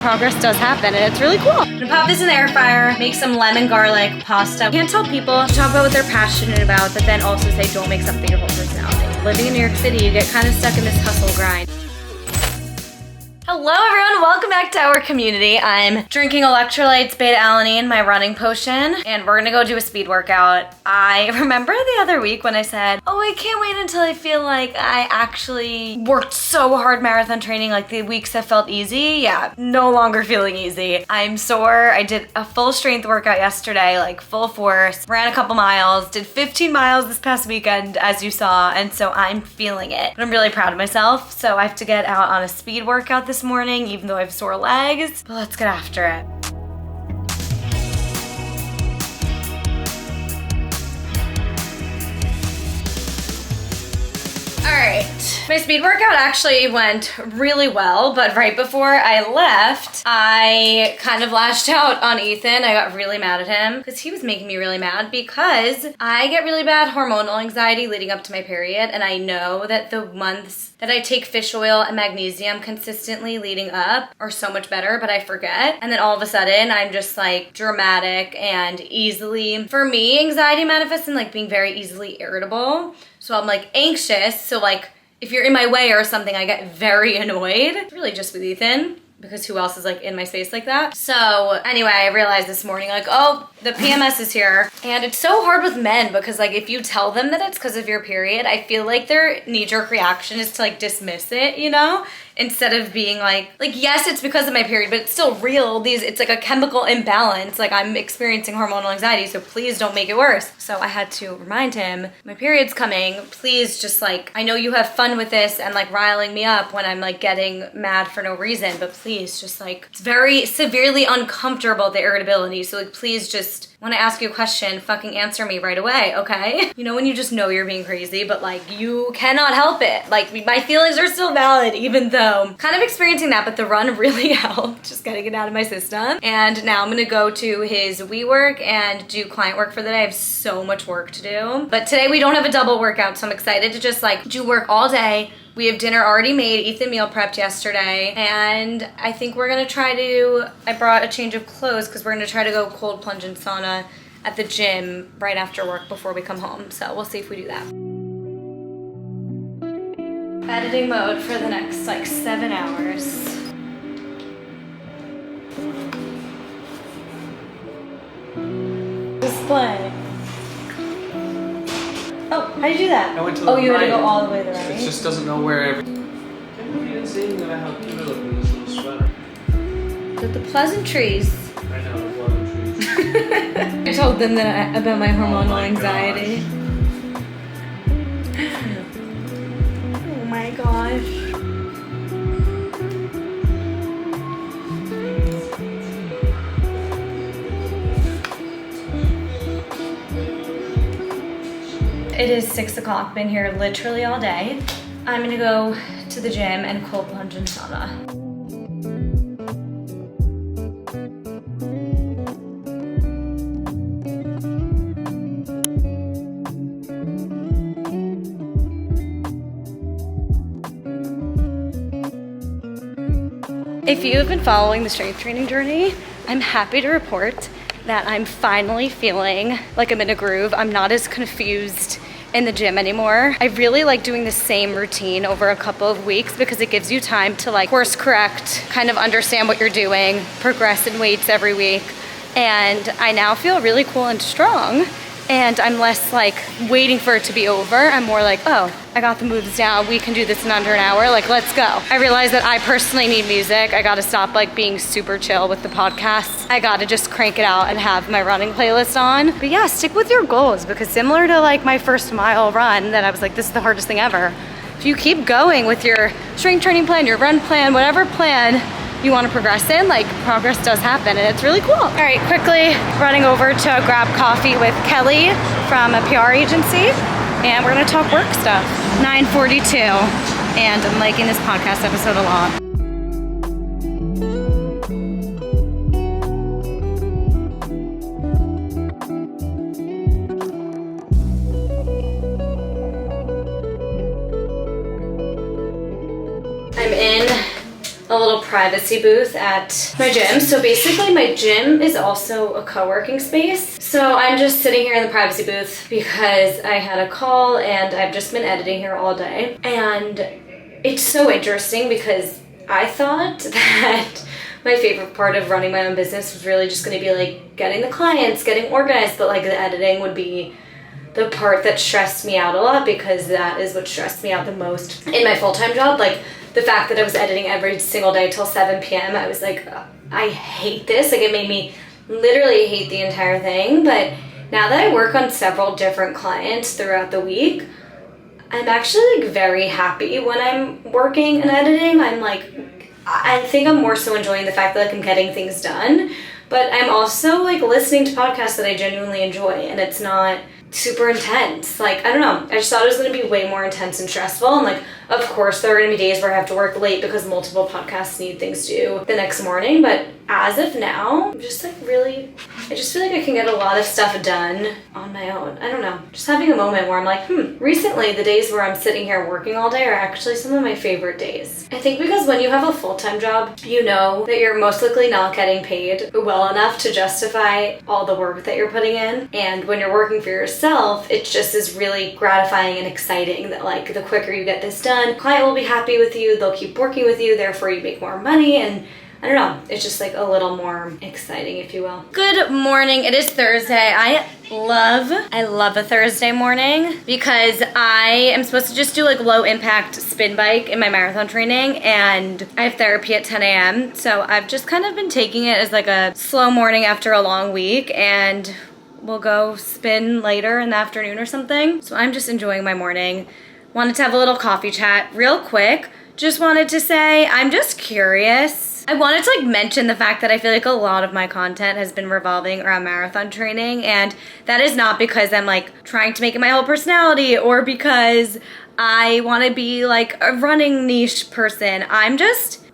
Progress does happen and it's really cool. I'm gonna pop this in the air fryer, make some lemon garlic pasta. Can't tell people to talk about what they're passionate about, but then also say don't make something your whole personality. Living in New York City, you get kind of stuck in this hustle grind. Hello everyone, welcome back to our community. I'm drinking electrolytes, beta-alanine, my running potion, and we're gonna go do a speed workout. I remember the other week when I said, oh, I can't wait until I feel like I actually worked so hard marathon training, like the weeks that felt easy. Yeah, no longer feeling easy. I'm sore. I did a full strength workout yesterday, like full force, ran a couple miles, did 15 miles this past weekend, as you saw, and so I'm feeling it. But I'm really proud of myself, so I have to get out on a speed workout this morning, even though I have sore legs. But let's get after it. Alright, my speed workout actually went really well, but right before I left, I kind of lashed out on Ethan. I got really mad at him because he was making me really mad because I get really bad hormonal anxiety leading up to my period, and I know that the months that I take fish oil and magnesium consistently leading up are so much better, but I forget. And then all of a sudden, I'm just like dramatic and easily, for me, anxiety manifests in like being very easily irritable. So I'm like anxious, so like if you're in my way or something, I get very annoyed. It's really just with Ethan, because who else is like in my space like that? So anyway, I realized this morning like, oh, the PMS is here. And it's so hard with men because like if you tell them that it's because of your period, I feel like their knee-jerk reaction is to like dismiss it, you know? Instead of being like yes, it's because of my period, but it's still real. It's like a chemical imbalance. Like I'm experiencing hormonal anxiety, so please don't make it worse. So I had to remind him, my period's coming. Please just like, I know you have fun with this and like riling me up when I'm like getting mad for no reason, but please just like, it's very severely uncomfortable, the irritability. So like, please just, when I ask you a question, fucking answer me right away, okay? You know when you just know you're being crazy, but like you cannot help it. Like my feelings are still valid, even though I'm kind of experiencing that, but the run really helped, just getting it out of my system. And now I'm gonna go to his WeWork and do client work for the day. I have so much work to do. But today we don't have a double workout, so I'm excited to just like do work all day. We have dinner already made. Ethan meal prepped yesterday. And I think we're gonna try to, I brought a change of clothes because we're gonna try to go cold plunge and sauna at the gym right after work before we come home. So we'll see if we do that. Editing mode for the next like 7 hours. Display. Oh, how'd you do that? I went to the you had to right. go all the way to the right? It just doesn't know where every... Can't believe you didn't say anything about how cute I look in this little sweater. The pleasantries. I know, the pleasantries. I told them that about my hormonal my anxiety. Oh my gosh. It is 6 o'clock, been here literally all day. I'm gonna go to the gym and cold plunge and sauna. If you have been following the strength training journey, I'm happy to report that I'm finally feeling like I'm in a groove. I'm not as confused in the gym anymore. I really like doing the same routine over a couple of weeks because it gives you time to like course correct, kind of understand what you're doing, progress in weights every week. And I now feel really cool and strong. And I'm less like waiting for it to be over. I'm more like, oh, I got the moves down. We can do this in under an hour. Like, let's go. I realize that I personally need music. I gotta stop like being super chill with the podcasts. I gotta just crank it out and have my running playlist on. But yeah, stick with your goals because similar to like my first mile run that I was like, this is the hardest thing ever. If you keep going with your strength training plan, your run plan, whatever plan you want to progress in, like progress does happen and it's really cool. All right, quickly running over to grab coffee with Kelly from a PR agency and we're gonna talk work stuff. 9:42 and I'm liking this podcast episode a lot. privacy booth at my gym. So basically my gym is also a co-working space. So I'm just sitting here in the privacy booth because I had a call and I've just been editing here all day. And it's so interesting because I thought that my favorite part of running my own business was really just going to be like getting the clients, getting organized, but like the editing would be the part that stressed me out a lot because that is what stressed me out the most in my full-time job. Like the fact that I was editing every single day till 7 p.m. I was like, I hate this. Like it made me literally hate the entire thing. But now that I work on several different clients throughout the week, I'm actually like very happy when I'm working and editing. I'm like, I think I'm more so enjoying the fact that like I'm getting things done, but I'm also like listening to podcasts that I genuinely enjoy and it's not super intense. Like, I don't know. I just thought it was going to be way more intense and stressful. And like, of course, there are going to be days where I have to work late because multiple podcasts need things to do the next morning. But as of now, I'm just like really, I just feel like I can get a lot of stuff done on my own. I don't know. Just having a moment where I'm like, recently the days where I'm sitting here working all day are actually some of my favorite days. I think because when you have a full-time job, you know that you're most likely not getting paid well enough to justify all the work that you're putting in. And when you're working for yourself, it just is really gratifying and exciting that like the quicker you get this done, client will be happy with you, they'll keep working with you, therefore you make more money, and I don't know, it's just like a little more exciting, if you will. Good morning, it is Thursday. I love a Thursday morning because I am supposed to just do like low impact spin bike in my marathon training and I have therapy at 10 a.m. So I've just kind of been taking it as like a slow morning after a long week and we'll go spin later in the afternoon or something. So I'm just enjoying my morning. Wanted to have a little coffee chat real quick. Just wanted to say, I'm just curious. I wanted to like mention the fact that I feel like a lot of my content has been revolving around marathon training, and that is not because I'm like trying to make it my whole personality or because I want to be like a running niche person.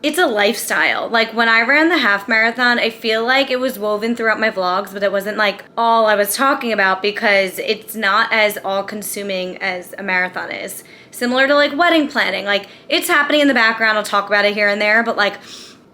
It's a lifestyle. Like when I ran the half marathon, I feel like it was woven throughout my vlogs, but it wasn't like all I was talking about because it's not as all consuming as a marathon is. Similar to like wedding planning, like it's happening in the background. I'll talk about it here and there, but like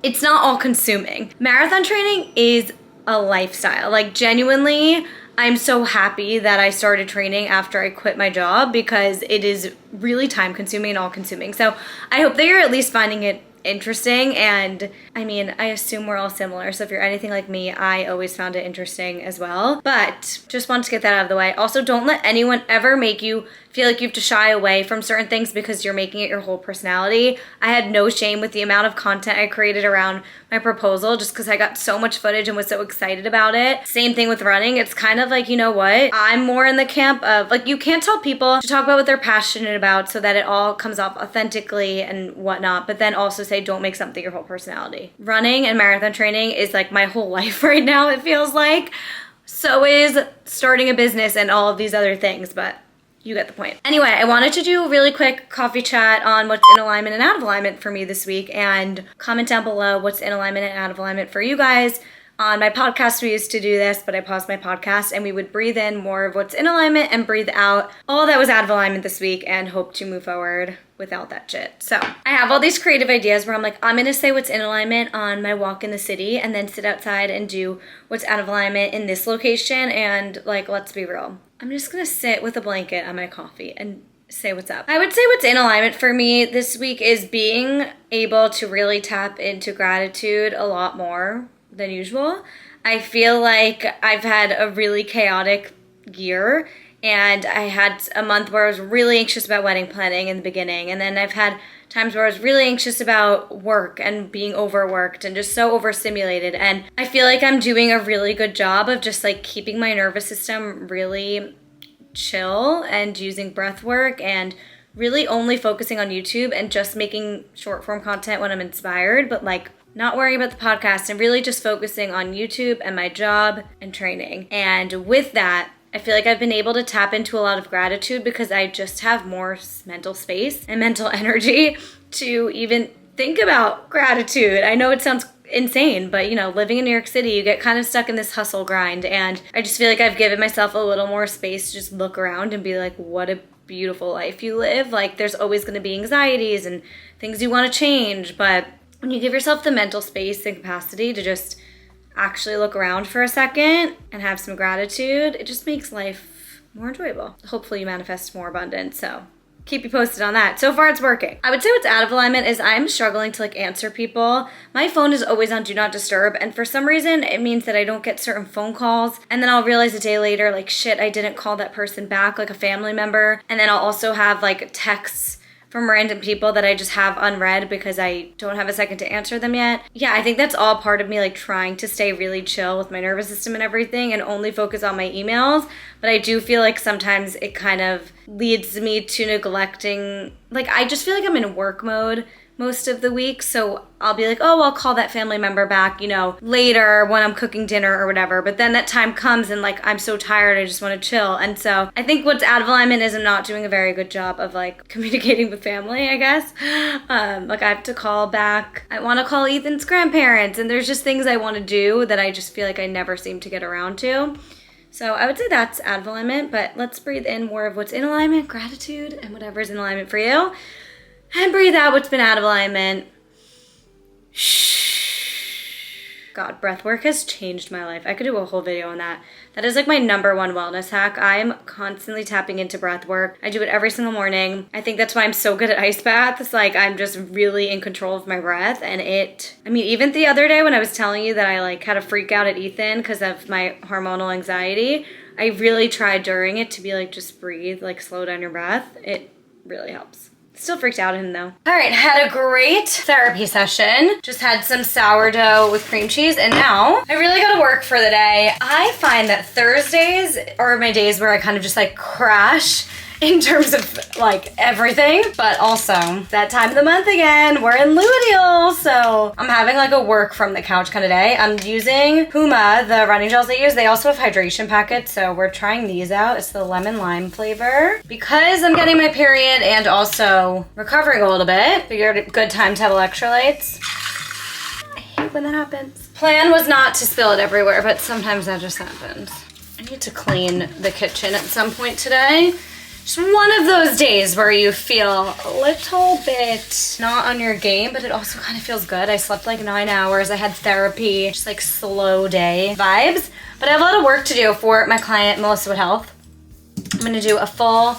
it's not all consuming. Marathon training is a lifestyle. Like genuinely, I'm so happy that I started training after I quit my job because it is really time consuming and all consuming. So I hope that you're at least finding it interesting, and I mean, I assume we're all similar, so if you're anything like me, I always found it interesting as well. But just wanted to get that out of the way. Also, don't let anyone ever make you feel like you have to shy away from certain things because you're making it your whole personality. I had no shame with the amount of content I created around my proposal just because I got so much footage and was so excited about it. Same thing with running. It's kind of like, you know what? I'm more in the camp of like, you can't tell people to talk about what they're passionate about so that it all comes off authentically and whatnot, but then also say don't make something your whole personality. Running and marathon training is like my whole life right now, it feels like. So is starting a business and all of these other things, but you get the point. Anyway, I wanted to do a really quick coffee chat on what's in alignment and out of alignment for me this week, and comment down below what's in alignment and out of alignment for you guys. On my podcast, we used to do this, but I paused my podcast and we would breathe in more of what's in alignment and breathe out all that was out of alignment this week and hope to move forward without that shit. So I have all these creative ideas where I'm like, I'm gonna say what's in alignment on my walk in the city and then sit outside and do what's out of alignment in this location. And like, let's be real, I'm just gonna sit with a blanket on my coffee and say what's up. I would say what's in alignment for me this week is being able to really tap into gratitude a lot more than usual. I feel like I've had a really chaotic year and I had a month where I was really anxious about wedding planning in the beginning, and then I've had times where I was really anxious about work and being overworked and just so overstimulated, and I feel like I'm doing a really good job of just like keeping my nervous system really chill and using breath work and really only focusing on YouTube and just making short form content when I'm inspired, but like not worrying about the podcast and really just focusing on YouTube and my job and training. And with that, I feel like I've been able to tap into a lot of gratitude because I just have more mental space and mental energy to even think about gratitude. I know it sounds insane, but you know, living in New York City, you get kind of stuck in this hustle grind, and I just feel like I've given myself a little more space to just look around and be like, what a beautiful life you live. Like there's always going to be anxieties and things you want to change, but when you give yourself the mental space and capacity to just actually look around for a second and have some gratitude, it just makes life more enjoyable. Hopefully you manifest more abundance, so keep you posted on that. So far it's working. I would say what's out of alignment is I'm struggling to answer people. My phone is always on do not disturb, and for some reason it means that I don't get certain phone calls, and then I'll realize a day later shit, I didn't call that person back, a family member. And then I'll also have texts from random people that I just have unread because I don't have a second to answer them yet. Yeah, I think that's all part of me trying to stay really chill with my nervous system and everything and only focus on my emails. But I do feel sometimes it kind of leads me to neglecting, I just feel I'm in work mode most of the week. So I'll be oh, I'll call that family member back, later when I'm cooking dinner or whatever. But then that time comes and I'm so tired, I just want to chill. And so I think what's out of alignment is I'm not doing a very good job of communicating with family, I guess. I have to call back. I want to call Ethan's grandparents, and there's just things I want to do that I just feel I never seem to get around to. So I would say that's out of alignment, but let's breathe in more of what's in alignment, gratitude, and whatever's in alignment for you. And breathe out what's been out of alignment. God, breath work has changed my life. I could do a whole video on that. That is my number one wellness hack. I'm constantly tapping into breath work. I do it every single morning. I think that's why I'm so good at ice baths. I'm just really in control of my breath. And even the other day when I was telling you that I had a freak out at Ethan because of my hormonal anxiety, I really tried during it to be just breathe, slow down your breath. It really helps. Still freaked out at him though. All right, had a great therapy session. Just had some sourdough with cream cheese, and now I really gotta work for the day. I find that Thursdays are my days where I kind of just crash in terms of everything, but also that time of the month again, we're in luteal, so I'm having a work from the couch kind of day. I'm using Puma, the running gels they use. They also have hydration packets, so we're trying these out. It's the lemon lime flavor. Because I'm getting my period and also recovering a little bit, figured a good time to have electrolytes. I hate when that happens. Plan was not to spill it everywhere, but sometimes that just happens. I need to clean the kitchen at some point today. Just one of those days where you feel a little bit not on your game, but it also kind of feels good. I slept 9 hours. I had therapy, just slow day vibes. But I have a lot of work to do for my client, Melissa with Health. I'm gonna do a full,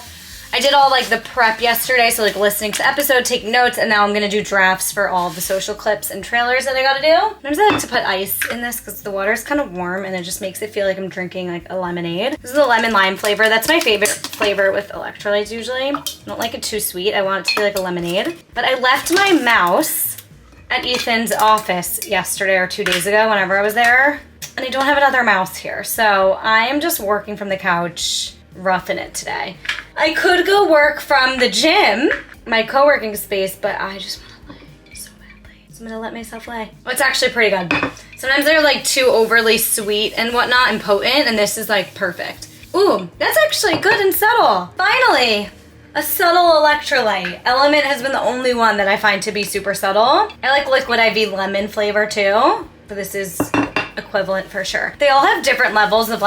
I did all the prep yesterday, so listening to the episode, taking notes, and now I'm gonna do drafts for all the social clips and trailers that I gotta do. Sometimes I like to put ice in this because the water is kind of warm and it just makes it feel like I'm drinking a lemonade. This is the lemon lime flavor. That's my favorite flavor with electrolytes usually. I don't like it too sweet. I want it to be like a lemonade. But I left my mouse at Ethan's office yesterday or 2 days ago whenever I was there, and I don't have another mouse here. So I am just working from the couch, roughing it today. I could go work from the gym, my co-working space, but I just want to lay so badly. So I'm gonna let myself lay. Oh, it's actually pretty good. Sometimes they're too overly sweet and whatnot and potent, and this is perfect. Ooh, that's actually good and subtle. Finally, a subtle electrolyte. Element has been the only one that I find to be super subtle. I like Liquid IV lemon flavor too, but this is equivalent for sure. They all have different levels of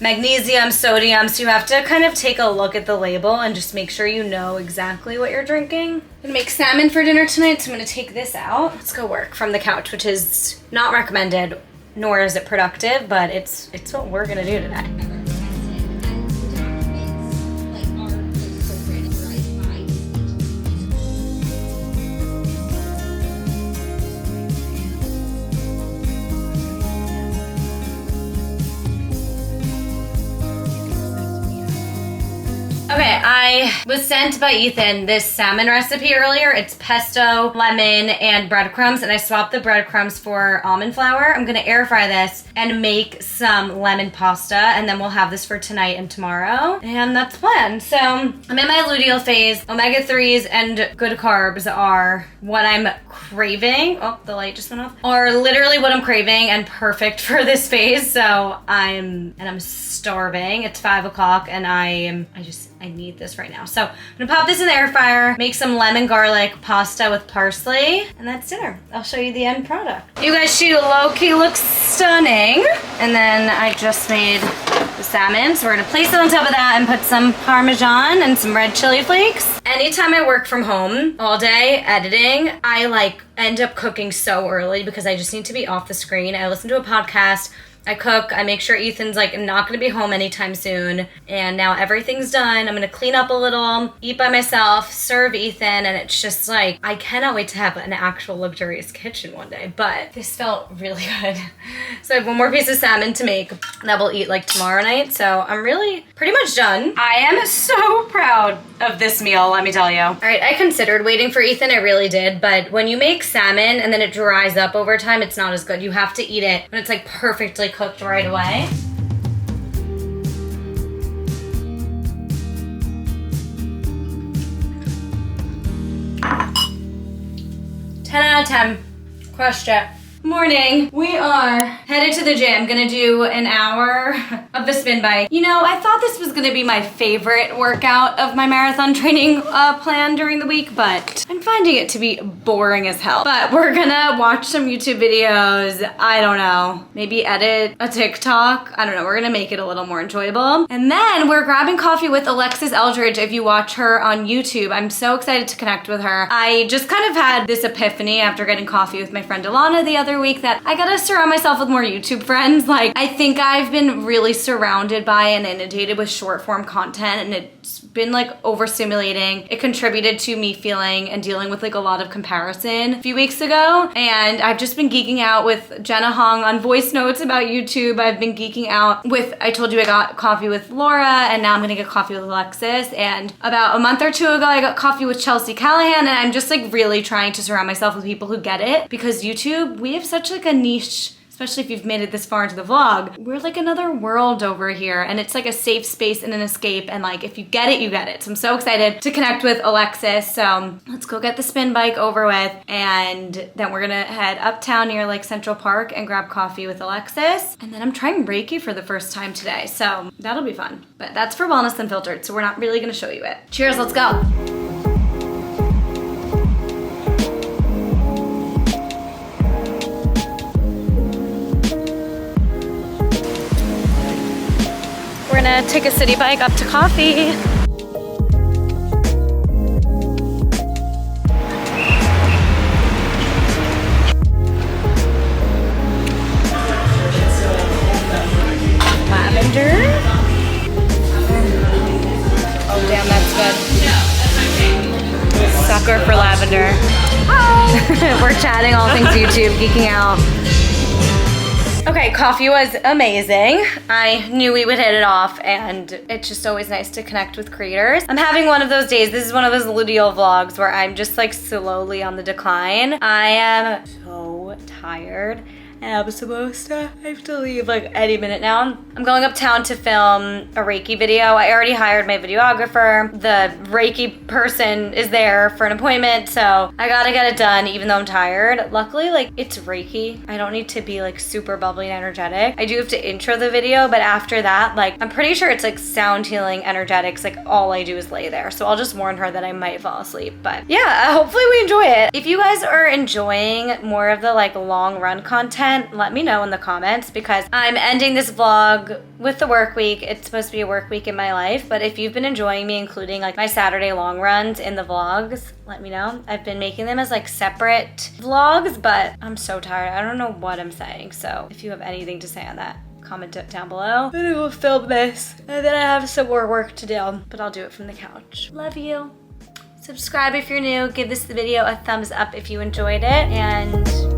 magnesium, sodium, so you have to kind of take a look at the label and just make sure you know exactly what you're drinking. I'm gonna make salmon for dinner tonight, so I'm gonna take this out. Let's go work from the couch, which is not recommended, nor is it productive, but it's what we're gonna do today. Okay, I was sent by Ethan this salmon recipe earlier. It's pesto, lemon, and breadcrumbs, and I swapped the breadcrumbs for almond flour. I'm gonna air fry this and make some lemon pasta, and then we'll have this for tonight and tomorrow, and that's the plan. So I'm in my luteal phase. Omega-3s and good carbs are what I'm craving. Oh, the light just went off. Are literally what I'm craving and perfect for this phase. So I'm starving. It's 5 o'clock and I need this right now. So I'm gonna pop this in the air fryer, make some lemon garlic pasta with parsley, and that's dinner. I'll show you the end product. You guys, she low-key looks stunning. And then I just made the salmon. So we're gonna place it on top of that and put some Parmesan and some red chili flakes. Anytime I work from home all day editing, I like end up cooking so early because I just need to be off the screen. I listen to a podcast, I cook, I make sure Ethan's like not gonna be home anytime soon, and now everything's done. I'm gonna clean up a little, eat by myself, serve Ethan, and it's just like, I cannot wait to have an actual luxurious kitchen one day, but this felt really good. So I have one more piece of salmon to make that we'll eat like tomorrow night, so I'm really pretty much done. I am so proud of this meal, let me tell you. All right, I considered waiting for Ethan, I really did, but when you make salmon and then it dries up over time, it's not as good. You have to eat it when it's like perfectly cooked right away. Ten out of 10. Crushed it. Morning. We are headed to the gym. Gonna do an hour of the spin bike. You know, I thought this was gonna be my favorite workout of my marathon training plan during the week, but I'm finding it to be boring as hell. But we're gonna watch some YouTube videos. I don't know. Maybe edit a TikTok. I don't know. We're gonna make it a little more enjoyable. And then we're grabbing coffee with Alexis Eldridge. If you watch her on YouTube, I'm so excited to connect with her. I just kind of had this epiphany after getting coffee with my friend Alana the other week that I gotta surround myself with more YouTube friends. Like, I think I've been really surrounded by and inundated with short form content, and it's been like overstimulating. It contributed to me feeling and dealing with like a lot of comparison a few weeks ago, and I've just been geeking out with Jenna Hong on voice notes about YouTube. I've been geeking out with, I told you I got coffee with Laura, and now I'm gonna get coffee with Alexis, and about a month or two ago I got coffee with Chelsea Callahan, and I'm just like really trying to surround myself with people who get it, because YouTube, we have such like a niche, especially if you've made it this far into the vlog. We're like another world over here, and it's like a safe space and an escape, and like if you get it, you get it. So I'm so excited to connect with Alexis. So let's go get the spin bike over with, and then we're gonna head uptown near like Central Park and grab coffee with Alexis. And then I'm trying Reiki for the first time today, so that'll be fun. But that's for Wellness Unfiltered, so we're not really gonna show you it. Cheers, let's go. We're gonna take a city bike up to coffee. Lavender. Oh damn, that's good. Sucker for lavender. Hi! We're chatting all things YouTube, geeking out. Okay, coffee was amazing. I knew we would hit it off, and it's just always nice to connect with creators. I'm having one of those days. This is one of those luteal vlogs where I'm just like slowly on the decline. I am so tired. And I have to leave like any minute now. I'm going uptown to film a Reiki video. I already hired my videographer. The Reiki person is there for an appointment, so I gotta get it done even though I'm tired. Luckily, like, it's Reiki. I don't need to be like super bubbly and energetic. I do have to intro the video, but after that, like, I'm pretty sure it's like sound healing energetics. Like, all I do is lay there. So I'll just warn her that I might fall asleep. But yeah, hopefully we enjoy it. If you guys are enjoying more of the like long run content, let me know in the comments, because I'm ending this vlog with the work week. It's supposed to be a work week in my life, but if you've been enjoying me including like my Saturday long runs in the vlogs, let me know. I've been making them as like separate vlogs, but I'm so tired. I don't know what I'm saying. So if you have anything to say on that, comment it down below. I'm gonna go film this, and then I have some more work to do, but I'll do it from the couch. Love you. Subscribe if you're new. Give this video a thumbs up if you enjoyed it, and